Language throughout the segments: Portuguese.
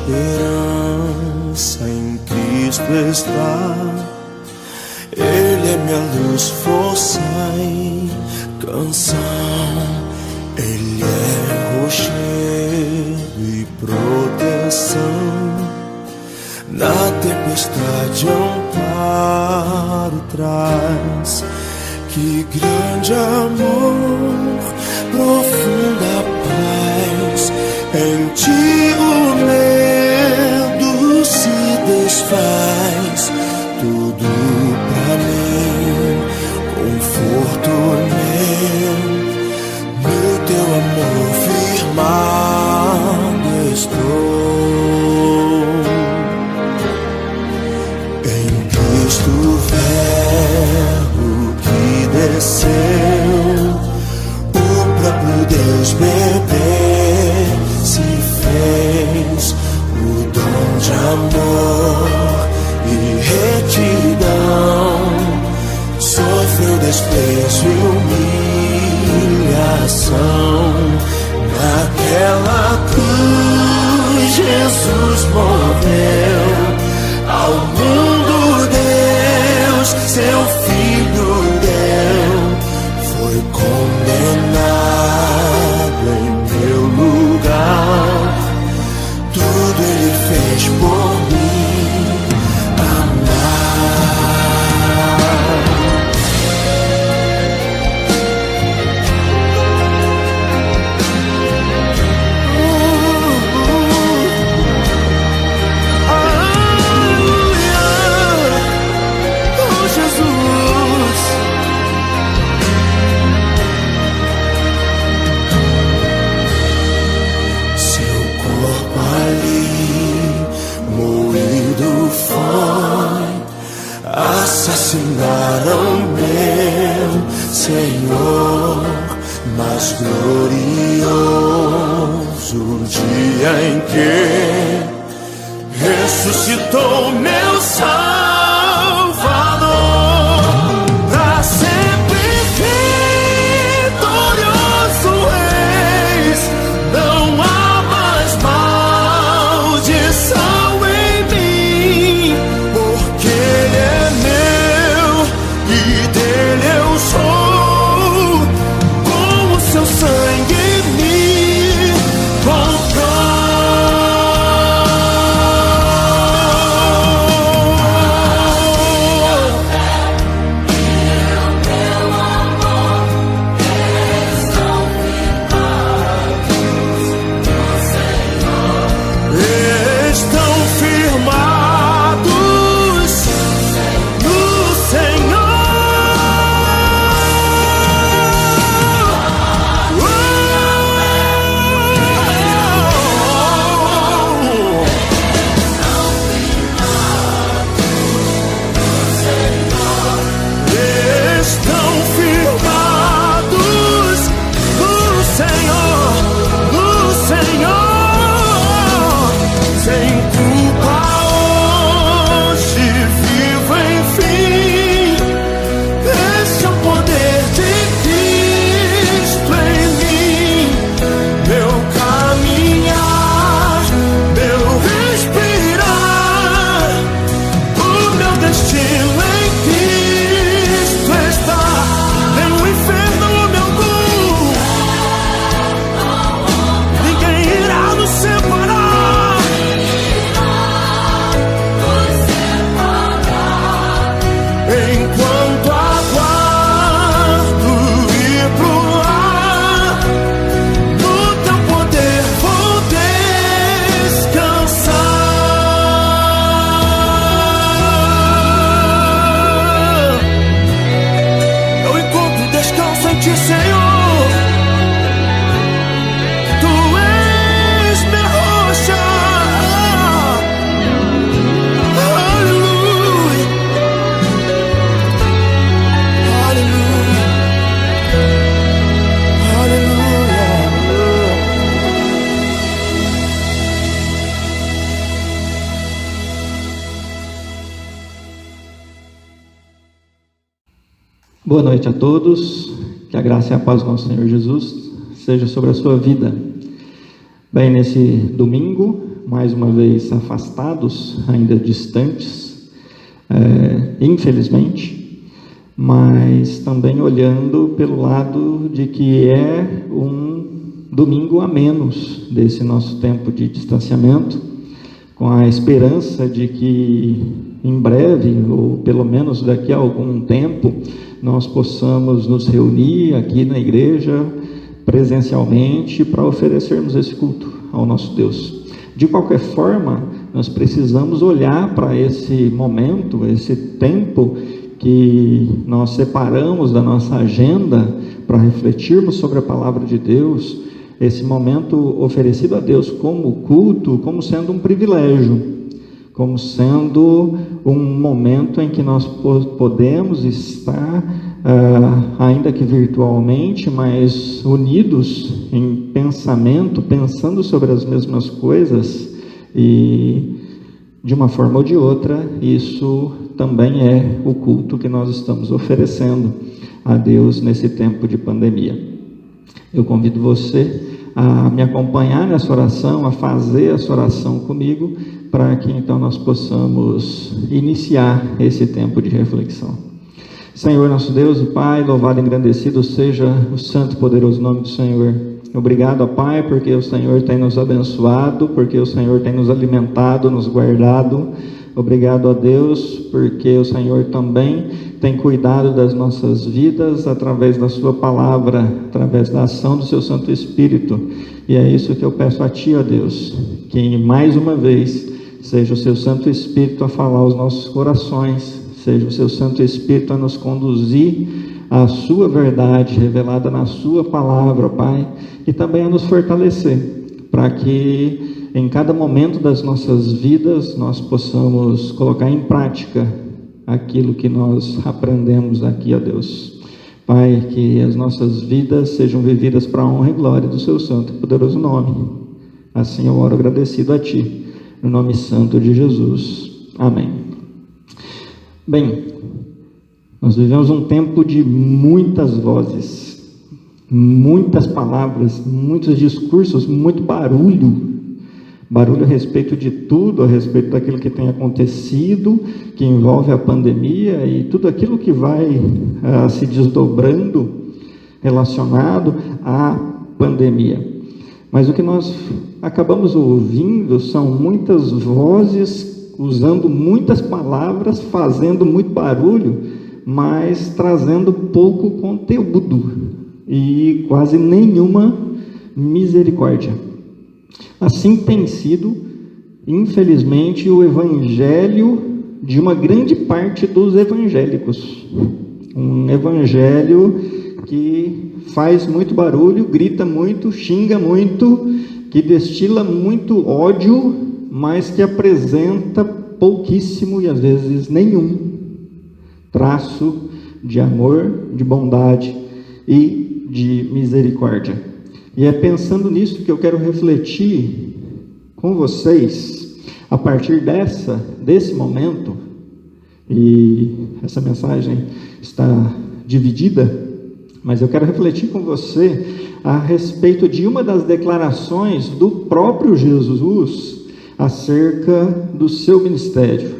esperança em Cristo está. Ele é minha luz, força e canção. Ele é rochedo e proteção. Na tempestade amparo traz. Que grande amor, profunda paz. Em ti o medo se desfaz. Tudo pra mim, conforto meu. No teu amor firmado estou. Em Cristo Verbo que desceu, o próprio Deus bebê se fez. O dom de amor e retidão, sofreu desprezo e humilhação. Naquela cruz Jesus morreu. Ao mundo Deus seu Filho deu. Foi condenado em meu lugar. Tudo Ele fez por mim amar. Oh, Jesus. Seu corpo ali moído foi. Assassinaram meu Senhor, mas glorioso o dia em que ressuscitou meu Salvador. Pra sempre vitorioso és, não há mais maldição em mim, porque Ele é meu e dele eu sou. Com o seu sangue me comprou. Estão firmados no Estão firmados no Senhor, no Senhor. Sem culpa hoje vivo, enfim. Esse é o poder de Cristo em mim. Meu caminhar, meu respirar, o meu destino em Cristo está. Nem o inferno o meu gol, ninguém irá nos separar. Enquanto aguardo ir pro ar, no teu poder vou descansar. Eu encontro descanso em ti, Senhor. Tu és minha rocha. Aleluia. Aleluia. Aleluia. Boa noite a todos, que a graça e a paz do nosso Senhor Jesus seja sobre a sua vida. Bem, nesse domingo, mais uma vez afastados, ainda distantes, infelizmente, mas também olhando pelo lado de que é um domingo a menos desse nosso tempo de distanciamento, com a esperança de que em breve, ou pelo menos daqui a algum tempo, nós possamos nos reunir aqui na igreja presencialmente para oferecermos esse culto ao nosso Deus. De qualquer forma, nós precisamos olhar para esse momento, esse tempo que nós separamos da nossa agenda para refletirmos sobre a palavra de Deus, esse momento oferecido a Deus como culto, como sendo um privilégio, como sendo um momento em que nós podemos estar, ainda que virtualmente, mas unidos em pensamento, pensando sobre as mesmas coisas, e de uma forma ou de outra, isso também é o culto que nós estamos oferecendo a Deus nesse tempo de pandemia. Eu convido você a me acompanhar nessa oração, a fazer essa oração comigo, para que então nós possamos iniciar esse tempo de reflexão. Senhor nosso Deus e Pai, louvado e engrandecido seja o santo e poderoso nome do Senhor. Obrigado, ó Pai, porque o Senhor tem nos abençoado, porque o Senhor tem nos alimentado, nos guardado. Obrigado a Deus, porque o Senhor também tem cuidado das nossas vidas através da sua palavra, através da ação do seu Santo Espírito. E é isso que eu peço a Ti, ó Deus, que mais uma vez seja o seu Santo Espírito a falar aos nossos corações, seja o seu Santo Espírito a nos conduzir à sua verdade revelada na sua palavra, ó Pai, e também a nos fortalecer, para que em cada momento das nossas vidas nós possamos colocar em prática aquilo que nós aprendemos aqui, ó Deus. Pai, que as nossas vidas sejam vividas para a honra e glória do seu santo e poderoso nome. Assim eu oro agradecido a Ti, no nome santo de Jesus. Amém. Bem, nós vivemos um tempo de muitas vozes, muitas palavras, muitos discursos, muito barulho a respeito de tudo, a respeito daquilo que tem acontecido, que envolve a pandemia e tudo aquilo que vai se desdobrando relacionado à pandemia. Mas o que nós acabamos ouvindo são muitas vozes, usando muitas palavras, fazendo muito barulho, mas trazendo pouco conteúdo e quase nenhuma misericórdia. Assim tem sido, infelizmente, o evangelho de uma grande parte dos evangélicos. Um evangelho que faz muito barulho, grita muito, xinga muito, que destila muito ódio, mas que apresenta pouquíssimo e às vezes nenhum traço de amor, de bondade e de misericórdia. E é pensando nisso que eu quero refletir com vocês a partir desse momento, e essa mensagem está dividida, mas eu quero refletir com você a respeito de uma das declarações do próprio Jesus acerca do seu ministério.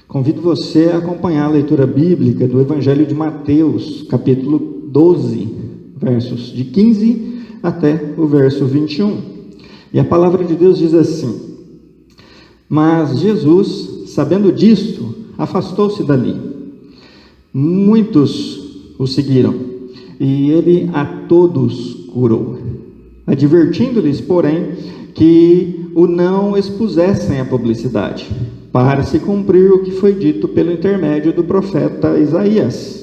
Convido você a acompanhar a leitura bíblica do Evangelho de Mateus, capítulo 12, versos de 15 até o verso 21. E a palavra de Deus diz assim: Mas Jesus, sabendo disto, afastou-se dali. Muitos o seguiram, e ele a todos curou, advertindo-lhes, porém, que o não expusessem à publicidade, para se cumprir o que foi dito pelo intermédio do profeta Isaías.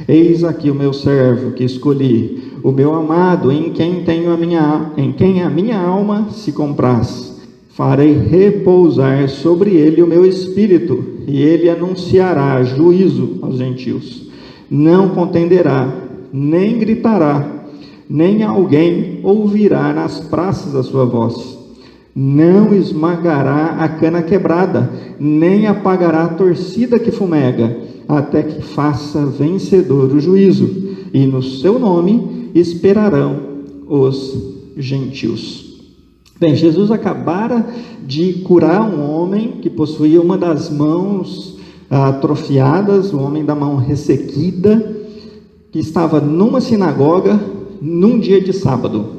Eis aqui o meu servo que escolhi, o meu amado, em quem a minha alma se compraz. Farei repousar sobre ele o meu espírito, e ele anunciará juízo aos gentios. Não contenderá, nem gritará, nem alguém ouvirá nas praças a sua voz. Não esmagará a cana quebrada, nem apagará a torcida que fumega, até que faça vencedor o juízo, e no seu nome esperarão os gentios. Bem, Jesus acabara de curar um homem que possuía uma das mãos atrofiadas, o homem da mão ressequida, que estava numa sinagoga num dia de sábado.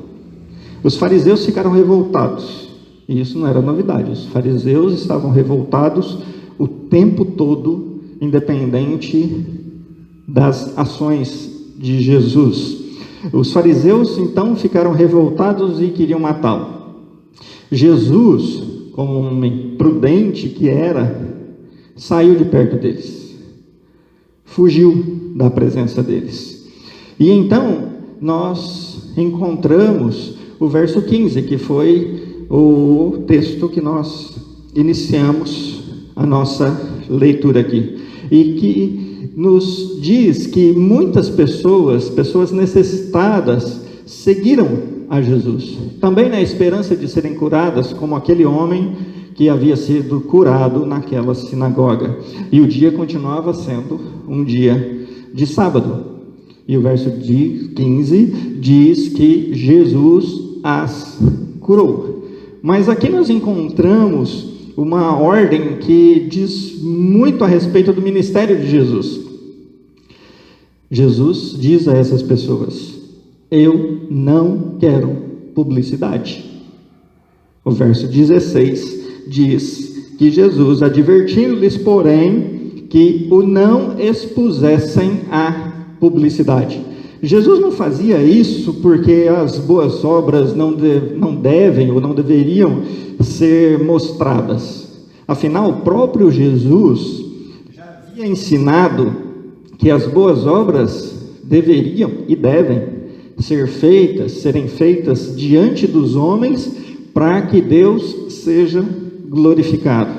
Os fariseus ficaram revoltados, e isso não era novidade. Os fariseus estavam revoltados o tempo todo, independente das ações de Jesus. Os fariseus então ficaram revoltados e queriam matá-lo. Jesus, como um homem prudente que era, saiu de perto deles, fugiu da presença deles. E então nós encontramos o verso 15, que foi o texto que nós iniciamos a nossa leitura aqui, e que nos diz que muitas pessoas necessitadas, seguiram a Jesus, também na esperança de serem curadas, como aquele homem que havia sido curado naquela sinagoga. E o dia continuava sendo um dia de sábado. E o verso 15 diz que Jesus as curou. Mas aqui nós encontramos uma ordem que diz muito a respeito do ministério de Jesus. Jesus diz a essas pessoas: eu não quero publicidade. O verso 16 diz que Jesus, advertindo-lhes, porém, que o não expusessem à publicidade. Jesus não fazia isso porque as boas obras não devem ou não deveriam ser mostradas. Afinal, o próprio Jesus já havia ensinado que as boas obras deveriam e devem serem feitas diante dos homens, para que Deus seja glorificado.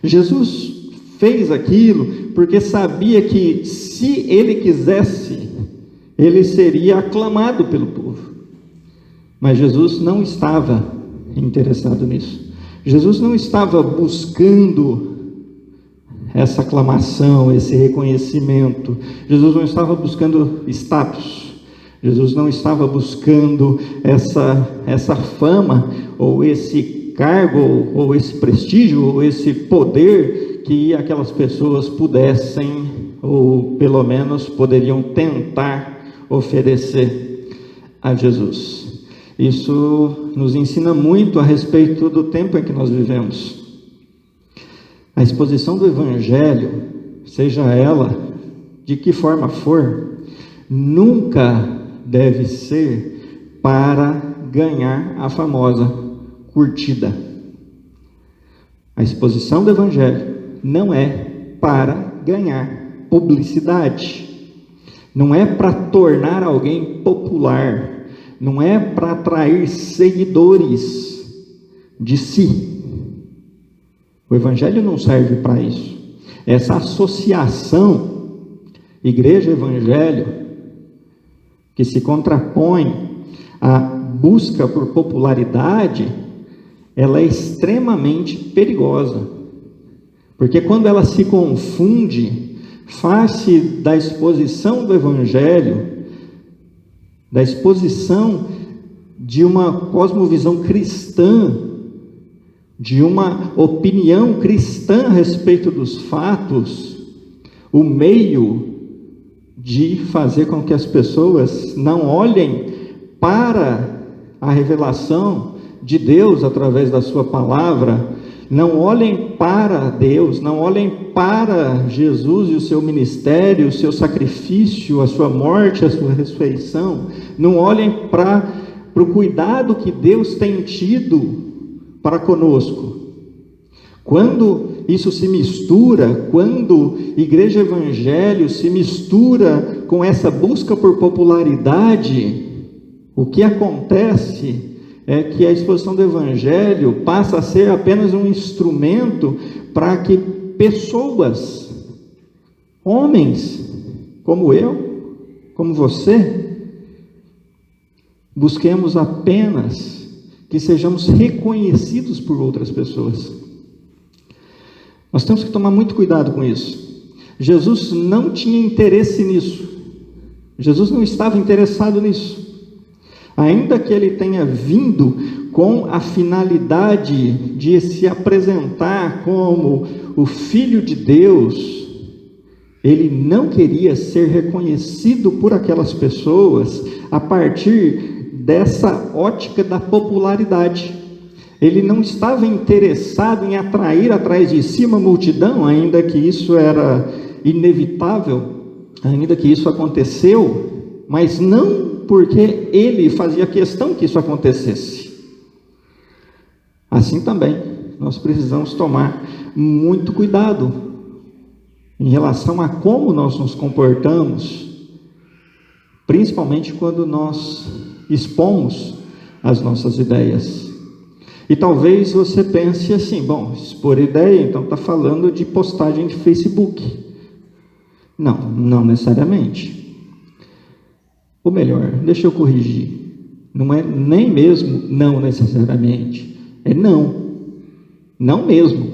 Jesus fez aquilo porque sabia que, se ele quisesse, ele seria aclamado pelo povo. Mas Jesus não estava interessado nisso. Jesus não estava buscando essa aclamação, esse reconhecimento. Jesus não estava buscando status. Jesus não estava buscando essa fama, ou esse cargo, ou esse prestígio, ou esse poder que aquelas pessoas pudessem, ou pelo menos poderiam tentar oferecer a Jesus. Isso nos ensina muito a respeito do tempo em que nós vivemos. A exposição do Evangelho, seja ela de que forma for, nunca deve ser para ganhar a famosa curtida. A exposição do Evangelho não é para ganhar publicidade, não é para tornar alguém popular, não é para atrair seguidores de si. O Evangelho não serve para isso. Essa associação igreja-evangelho, que se contrapõe à busca por popularidade, ela é extremamente perigosa, porque quando ela se confunde face da exposição do Evangelho, da exposição de uma cosmovisão cristã, de uma opinião cristã a respeito dos fatos, o meio de fazer com que as pessoas não olhem para a revelação de Deus através da sua palavra, não olhem para Deus, não olhem para Jesus e o seu ministério, o seu sacrifício, a sua morte, a sua ressurreição, não olhem para o cuidado que Deus tem tido para conosco. Quando isso se mistura, quando igreja evangelho se mistura com essa busca por popularidade, o que acontece é que a exposição do Evangelho passa a ser apenas um instrumento para que pessoas, homens como eu, como você, busquemos apenas que sejamos reconhecidos por outras pessoas. Nós temos que tomar muito cuidado com isso. Jesus não tinha interesse nisso. Jesus não estava interessado nisso. Ainda que ele tenha vindo com a finalidade de se apresentar como o Filho de Deus, ele não queria ser reconhecido por aquelas pessoas a partir dessa ótica da popularidade. Ele não estava interessado em atrair atrás de si uma multidão, ainda que isso era inevitável, ainda que isso aconteceu, mas não porque ele fazia questão que isso acontecesse. Assim também, nós precisamos tomar muito cuidado em relação a como nós nos comportamos, principalmente quando nós expomos as nossas ideias. E talvez você pense assim, bom, expor ideia, então está falando de postagem de Facebook. Não, não necessariamente. Ou melhor, deixa eu corrigir. Não é nem mesmo não necessariamente. É não. Não mesmo.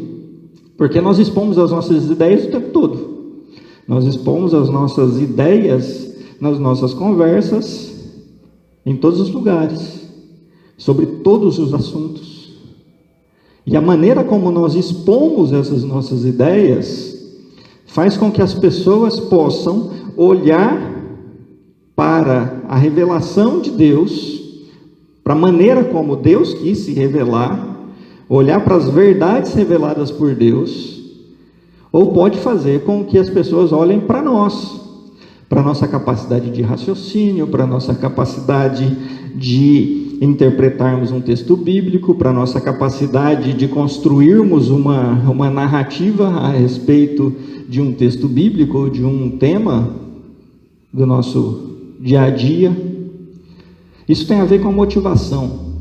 Porque nós expomos as nossas ideias o tempo todo. Nós expomos as nossas ideias nas nossas conversas, em todos os lugares, sobre todos os assuntos. E a maneira como nós expomos essas nossas ideias faz com que as pessoas possam olhar para a revelação de Deus, para a maneira como Deus quis se revelar, olhar para as verdades reveladas por Deus, ou pode fazer com que as pessoas olhem para nós, para a nossa capacidade de raciocínio, para a nossa capacidade de interpretarmos um texto bíblico, para a nossa capacidade de construirmos uma narrativa a respeito de um texto bíblico, de um tema do nosso dia a dia. Isso tem a ver com a motivação.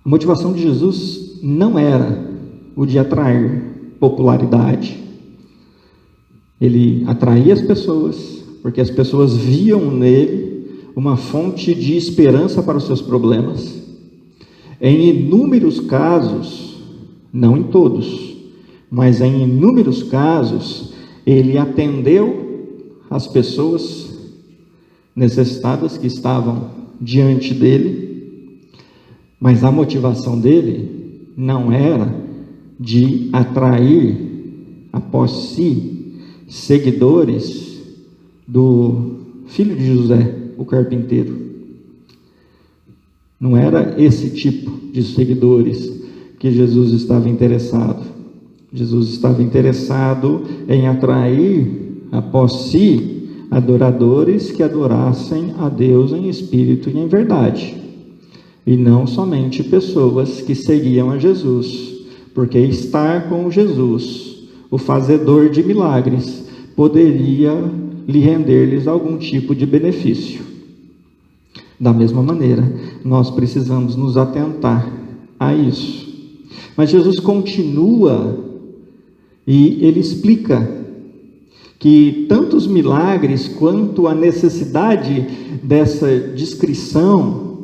A motivação de Jesus não era o de atrair popularidade. Ele atraía as pessoas, porque as pessoas viam nele uma fonte de esperança para os seus problemas. Em inúmeros casos, não em todos, mas em inúmeros casos, ele atendeu as pessoas necessitadas que estavam diante dele, mas a motivação dele não era de atrair após si seguidores do filho de José, o carpinteiro. Não era esse tipo de seguidores que Jesus estava interessado. Jesus estava interessado em atrair após si adoradores que adorassem a Deus em espírito e em verdade, e não somente pessoas que seguiam a Jesus, porque estar com Jesus, o fazedor de milagres, poderia lhe render-lhes algum tipo de benefício. Da mesma maneira, nós precisamos nos atentar a isso. Mas Jesus continua e ele explica que tanto os milagres quanto a necessidade dessa descrição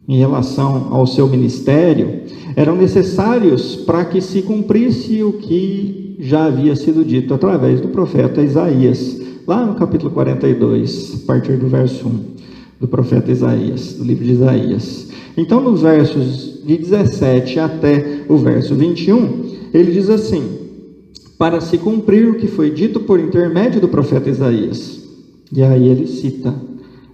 em relação ao seu ministério eram necessários para que se cumprisse o que já havia sido dito através do profeta Isaías, lá no capítulo 42, a partir do verso 1 do profeta Isaías, do livro de Isaías. Então, nos versos de 17 até o verso 21, ele diz assim: para se cumprir o que foi dito por intermédio do profeta Isaías. E aí ele cita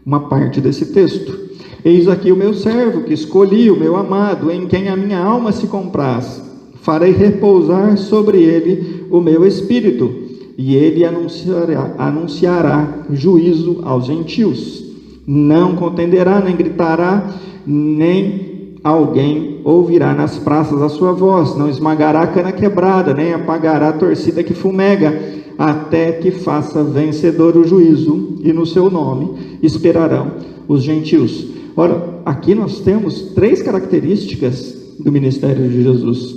uma parte desse texto: eis aqui o meu servo que escolhi, o meu amado, em quem a minha alma se compraz. Farei repousar sobre ele o meu espírito, e ele anunciará juízo aos gentios. Não contenderá, nem gritará, nem alguém ouvirá nas praças a sua voz. Não esmagará a cana quebrada, nem apagará a torcida que fumega, até que faça vencedor o juízo, e no seu nome esperarão os gentios. Ora, aqui nós temos 3 características do ministério de Jesus.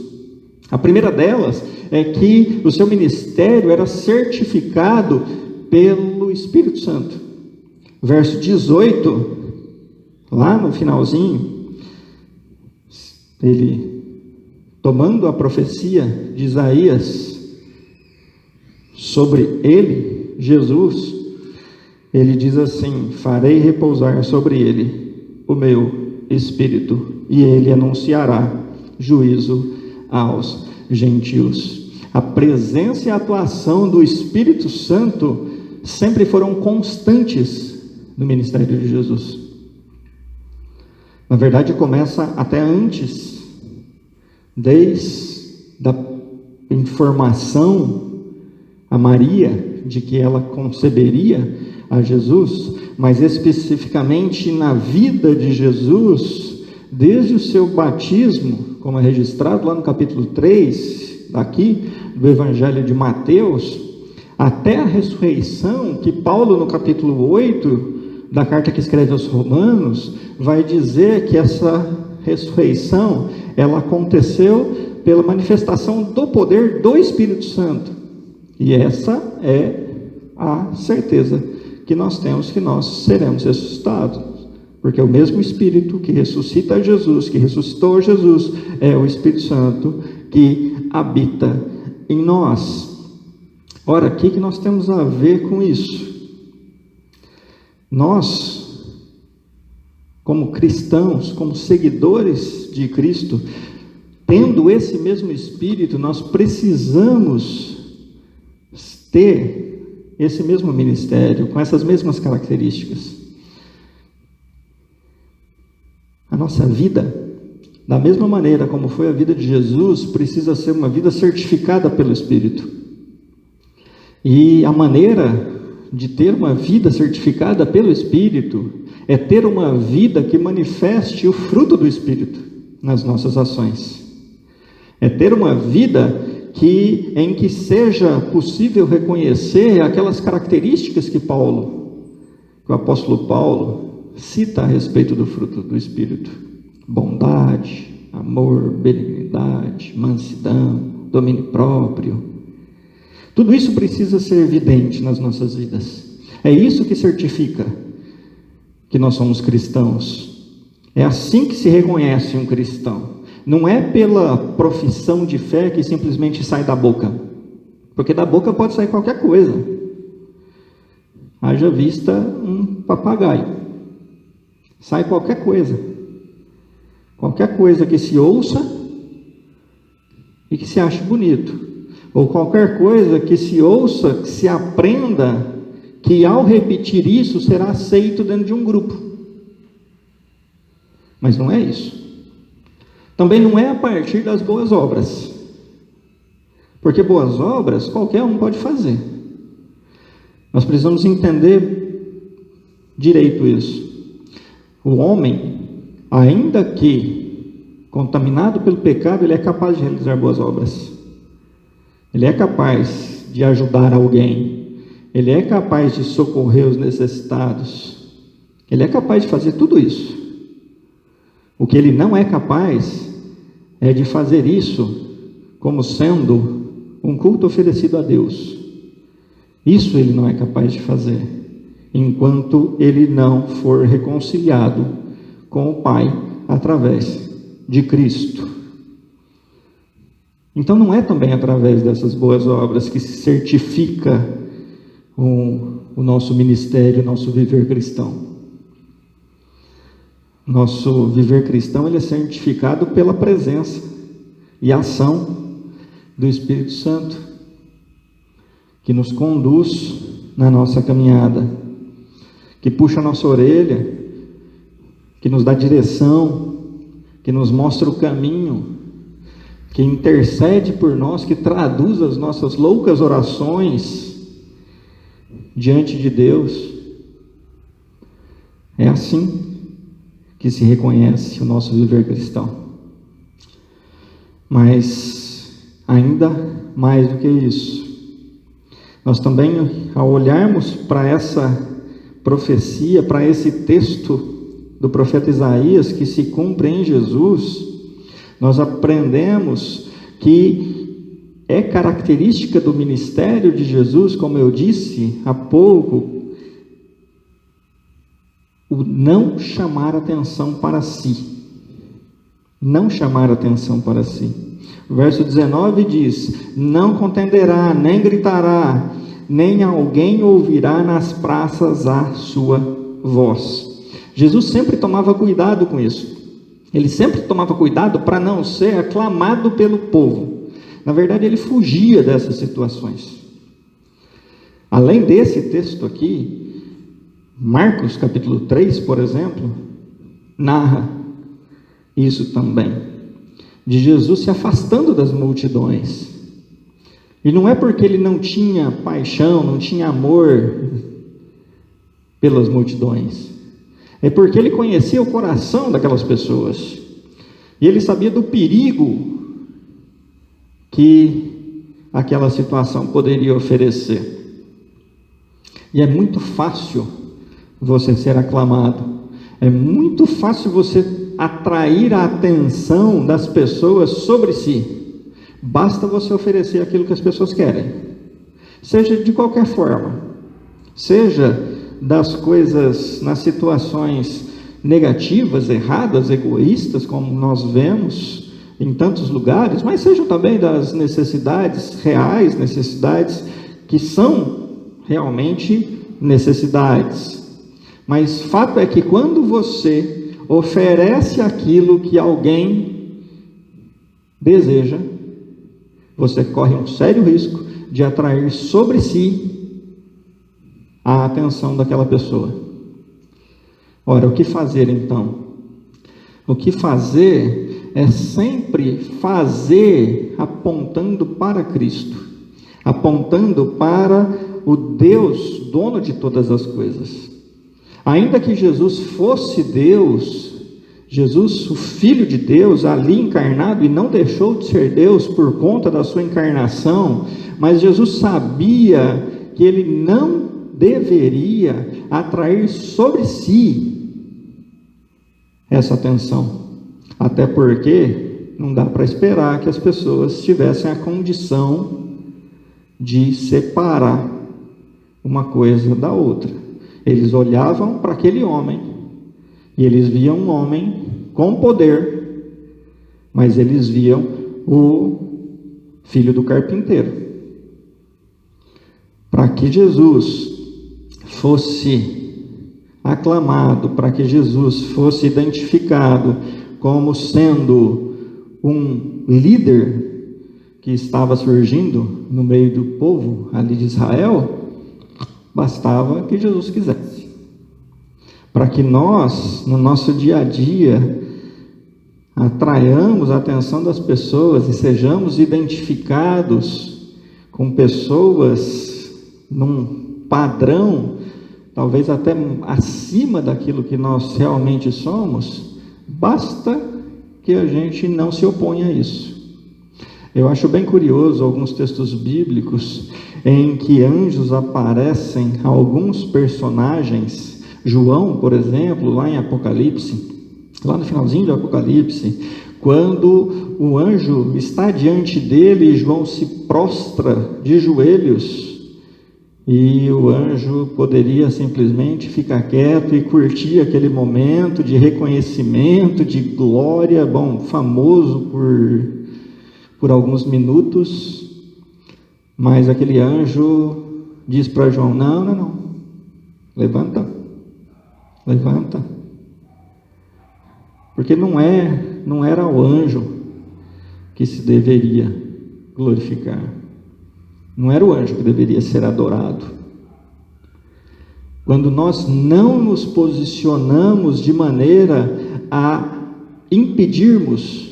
A primeira delas é que o seu ministério era certificado pelo Espírito Santo. Verso 18, lá no finalzinho, ele, tomando a profecia de Isaías sobre ele, Jesus, ele diz assim: farei repousar sobre ele o meu Espírito, e ele anunciará juízo aos gentios. A presença e a atuação do Espírito Santo sempre foram constantes no ministério de Jesus. Na verdade, começa até antes, desde a informação a Maria de que ela conceberia a Jesus, mas especificamente na vida de Jesus, desde o seu batismo, como é registrado lá no capítulo 3, daqui, do Evangelho de Mateus, até a ressurreição, que Paulo no capítulo 8, da carta que escreve aos Romanos, vai dizer que essa ressurreição, ela aconteceu pela manifestação do poder do Espírito Santo, e essa é a certeza que nós temos, que nós seremos ressuscitados, porque o mesmo Espírito que ressuscita Jesus, que ressuscitou Jesus, é o Espírito Santo que habita em nós. Ora, o que nós temos a ver com isso? Nós, como cristãos, como seguidores de Cristo, tendo esse mesmo Espírito, nós precisamos ter esse mesmo ministério, com essas mesmas características. A nossa vida, da mesma maneira como foi a vida de Jesus, precisa ser uma vida certificada pelo Espírito. E a maneira de ter uma vida certificada pelo Espírito é ter uma vida que manifeste o fruto do Espírito nas nossas ações. É ter uma vida em que seja possível reconhecer aquelas características que o apóstolo Paulo cita a respeito do fruto do Espírito: bondade, amor, benignidade, mansidão, domínio próprio. Tudo isso precisa ser evidente nas nossas vidas. É isso que certifica que nós somos cristãos. É assim que se reconhece um cristão. Não é pela profissão de fé que simplesmente sai da boca, porque da boca pode sair qualquer coisa. Haja vista um papagaio, sai qualquer coisa que se ouça e que se ache bonito, ou qualquer coisa que se ouça, que se aprenda, que ao repetir isso será aceito dentro de um grupo. Mas não é isso. Também não é a partir das boas obras, porque boas obras qualquer um pode fazer. Nós precisamos entender direito isso. O homem, ainda que contaminado pelo pecado, ele é capaz de realizar boas obras. Ele é capaz de ajudar alguém. Ele é capaz de socorrer os necessitados. Ele é capaz de fazer tudo isso. O que ele não é capaz é de fazer isso como sendo um culto oferecido a Deus. Isso ele não é capaz de fazer, enquanto ele não for reconciliado com o Pai através de Cristo. Então não é também através dessas boas obras que se certifica o nosso ministério, o nosso viver cristão. Nosso viver cristão, ele é certificado pela presença e ação do Espírito Santo, que nos conduz na nossa caminhada, que puxa a nossa orelha, que nos dá direção, que nos mostra o caminho, que intercede por nós, que traduz as nossas loucas orações diante de Deus. É assim que se reconhece o nosso viver cristão. Mas ainda mais do que isso, nós também, ao olharmos para essa profecia, para esse texto do profeta Isaías que se cumpre em Jesus, nós aprendemos que é característica do ministério de Jesus, como eu disse há pouco, o não chamar atenção para si. Não chamar atenção para si. O verso 19 diz: não contenderá, nem gritará, nem alguém ouvirá nas praças a sua voz. Jesus sempre tomava cuidado com isso. Ele sempre tomava cuidado para não ser aclamado pelo povo. Na verdade, ele fugia dessas situações. Além desse texto aqui, Marcos capítulo 3, por exemplo, narra isso também, de Jesus se afastando das multidões. E não é porque ele não tinha paixão, não tinha amor pelas multidões. É porque ele conhecia o coração daquelas pessoas. E ele sabia do perigo que aquela situação poderia oferecer. E é muito fácil você ser aclamado. É muito fácil você atrair a atenção das pessoas sobre si. Basta você oferecer aquilo que as pessoas querem. Seja de qualquer forma. Seja das coisas, nas situações negativas, erradas, egoístas, como nós vemos em tantos lugares, mas sejam também das necessidades reais, necessidades que são realmente necessidades. Mas fato é que quando você oferece aquilo que alguém deseja, você corre um sério risco de atrair sobre si a atenção daquela pessoa. Ora, o que fazer então? O que fazer é sempre fazer apontando para Cristo, apontando para o Deus, dono de todas as coisas. Ainda que Jesus fosse Deus, Jesus, o Filho de Deus, ali encarnado, e não deixou de ser Deus por conta da sua encarnação, mas Jesus sabia que ele não deveria atrair sobre si essa atenção, até porque não dá para esperar que as pessoas tivessem a condição de separar uma coisa da outra. Eles olhavam para aquele homem e eles viam um homem com poder, mas eles viam o filho do carpinteiro. Para que Jesus fosse aclamado, para que Jesus fosse identificado como sendo um líder que estava surgindo no meio do povo ali de Israel, bastava que Jesus quisesse. Para que nós, no nosso dia a dia, atraiamos a atenção das pessoas e sejamos identificados com pessoas num padrão, talvez até acima daquilo que nós realmente somos, basta que a gente não se oponha a isso. Eu acho bem curioso alguns textos bíblicos em que anjos aparecem a alguns personagens. João, por exemplo, lá em Apocalipse, lá no finalzinho do Apocalipse, quando o anjo está diante dele, João se prostra de joelhos, e o anjo poderia simplesmente ficar quieto e curtir aquele momento de reconhecimento, de glória, famoso por alguns minutos, mas aquele anjo diz para João: não, levanta, porque não era o anjo que se deveria glorificar, não era o anjo que deveria ser adorado. Quando nós não nos posicionamos de maneira a impedirmos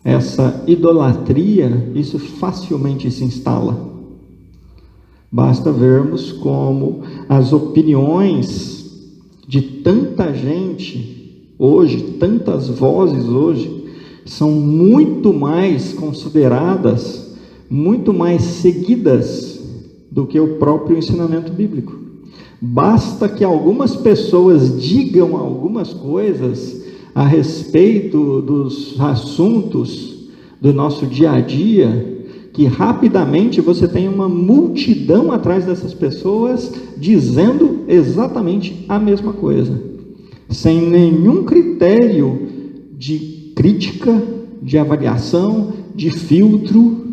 essa idolatria, isso facilmente se instala. Basta vermos como as opiniões de tanta gente hoje, tantas vozes hoje, são muito mais consideradas, muito mais seguidas do que o próprio ensinamento bíblico. Basta que algumas pessoas digam algumas coisas a respeito dos assuntos do nosso dia a dia, que rapidamente você tem uma multidão atrás dessas pessoas dizendo exatamente a mesma coisa, sem nenhum critério de crítica, de avaliação, de filtro,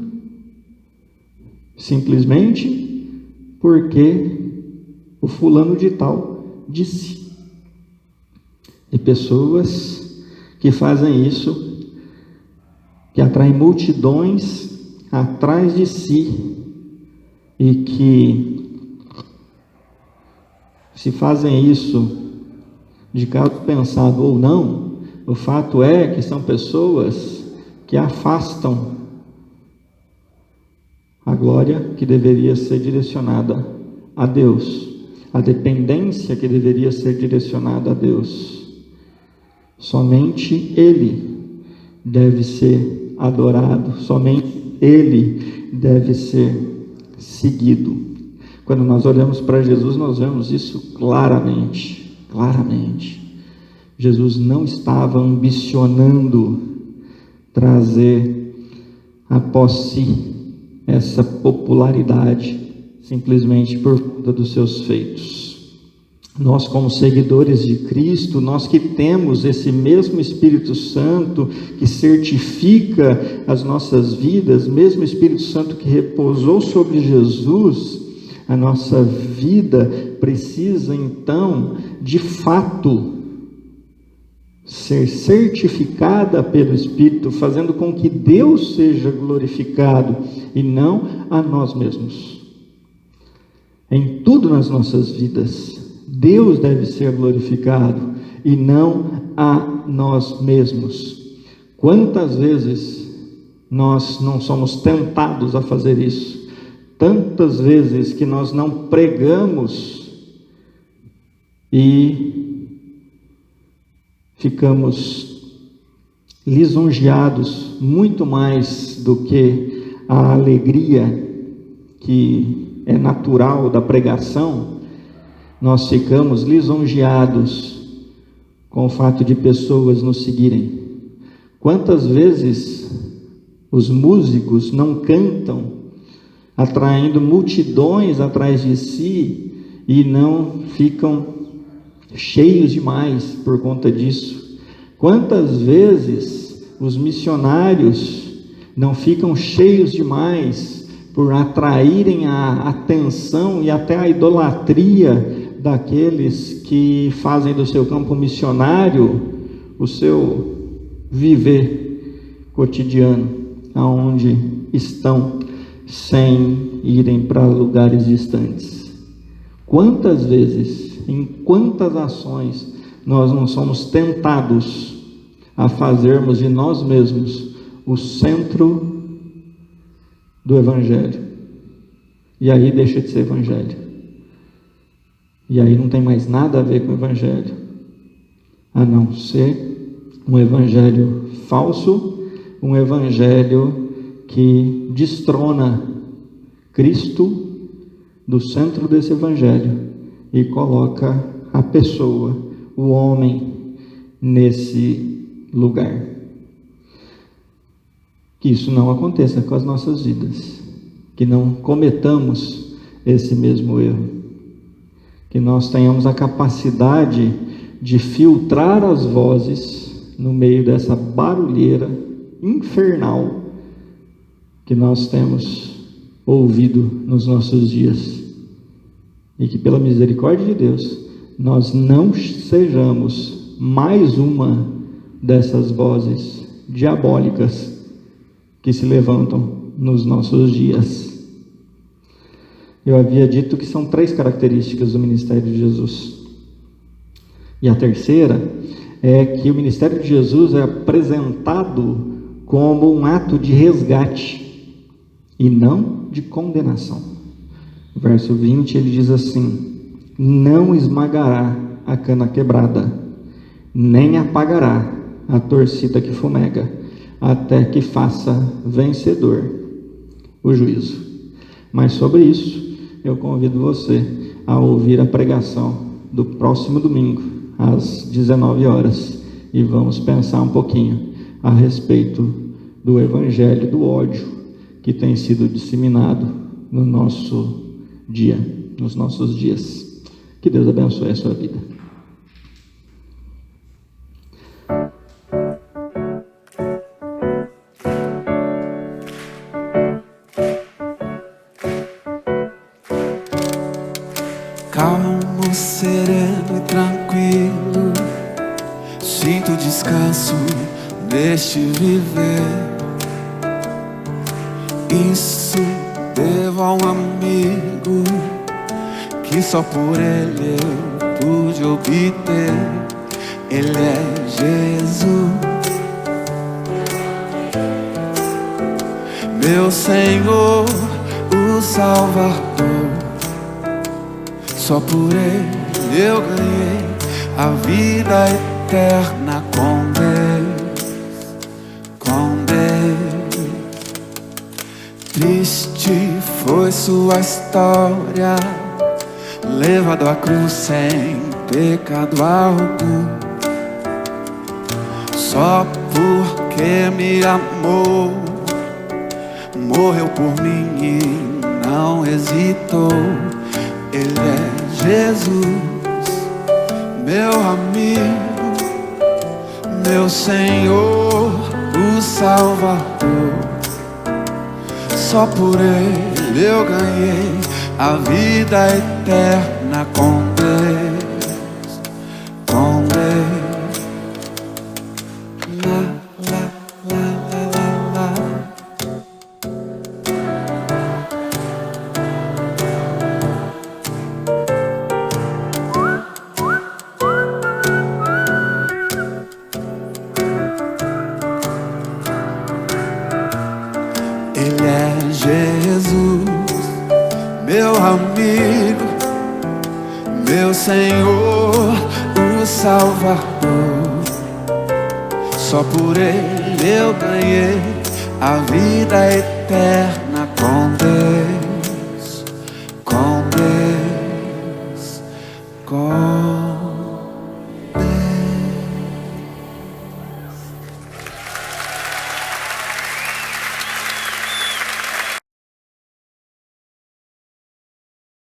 simplesmente porque o fulano de tal disse. E pessoas que fazem isso, que atraem multidões atrás de si e que, se fazem isso de caso pensado ou não, o fato é que são pessoas que afastam a glória que deveria ser direcionada a Deus, a dependência que deveria ser direcionada a Deus. Somente Ele deve ser adorado, somente Ele deve ser seguido. Quando nós olhamos para Jesus, nós vemos isso claramente. Jesus não estava ambicionando trazer após si essa popularidade simplesmente por conta dos seus feitos. Nós, como seguidores de Cristo, nós que temos esse mesmo Espírito Santo que certifica as nossas vidas, mesmo Espírito Santo que repousou sobre Jesus, a nossa vida precisa então, de fato, ser certificada pelo Espírito, fazendo com que Deus seja glorificado e não a nós mesmos. Em tudo nas nossas vidas, Deus deve ser glorificado e não a nós mesmos. Quantas vezes nós não somos tentados a fazer isso? Tantas vezes que nós não pregamos e ficamos lisonjeados muito mais do que a alegria que é natural da pregação. Nós ficamos lisonjeados com o fato de pessoas nos seguirem. Quantas vezes os músicos não cantam atraindo multidões atrás de si e não ficam cheios demais por conta disso? Quantas vezes os missionários não ficam cheios demais por atraírem a atenção e até a idolatria daqueles que fazem do seu campo missionário o seu viver cotidiano, aonde estão sem irem para lugares distantes? Quantas vezes, em quantas ações nós não somos tentados a fazermos de nós mesmos o centro do Evangelho? E aí deixa de ser Evangelho. E aí não tem mais nada a ver com o Evangelho, a não ser um Evangelho falso, um Evangelho que destrona Cristo do centro desse Evangelho e coloca a pessoa, o homem, nesse lugar. Que isso não aconteça com as nossas vidas, que não cometamos esse mesmo erro, que nós tenhamos a capacidade de filtrar as vozes no meio dessa barulheira infernal que nós temos ouvido nos nossos dias, e que pela misericórdia de Deus nós não sejamos mais uma dessas vozes diabólicas que se levantam nos nossos dias. Eu havia dito que são 3 características do ministério de Jesus, e a terceira é que o ministério de Jesus é apresentado como um ato de resgate e não de condenação. No verso 20 ele diz assim: não esmagará a cana quebrada, nem apagará a torcida que fumega, até que faça vencedor o juízo. Mas sobre isso eu convido você a ouvir a pregação do próximo domingo às 19 horas e vamos pensar um pouquinho a respeito do evangelho do ódio que tem sido disseminado no nosso dia, nos nossos dias. Que Deus abençoe a sua vida. Calmo, sereno e tranquilo, encontro descanso neste viver. Isso devo a um amigo que só por ele eu pude obter. Ele é Jesus, meu Senhor, o Salvador. Só por ele eu ganhei a vida eterna com Deus, com Deus. Triste foi sua história, levado à cruz sem pecado algum. Só porque me amou, morreu por mim e não hesitou. Ele é Jesus, meu amigo, meu Senhor, o Salvador. Só por ele eu ganhei a vida eterna com Deus, com Deus. La, la, la, la, la, la. Ele é Jesus, meu amigo, meu Senhor, o Salvador. Só por ele eu ganhei a vida eterna com Deus.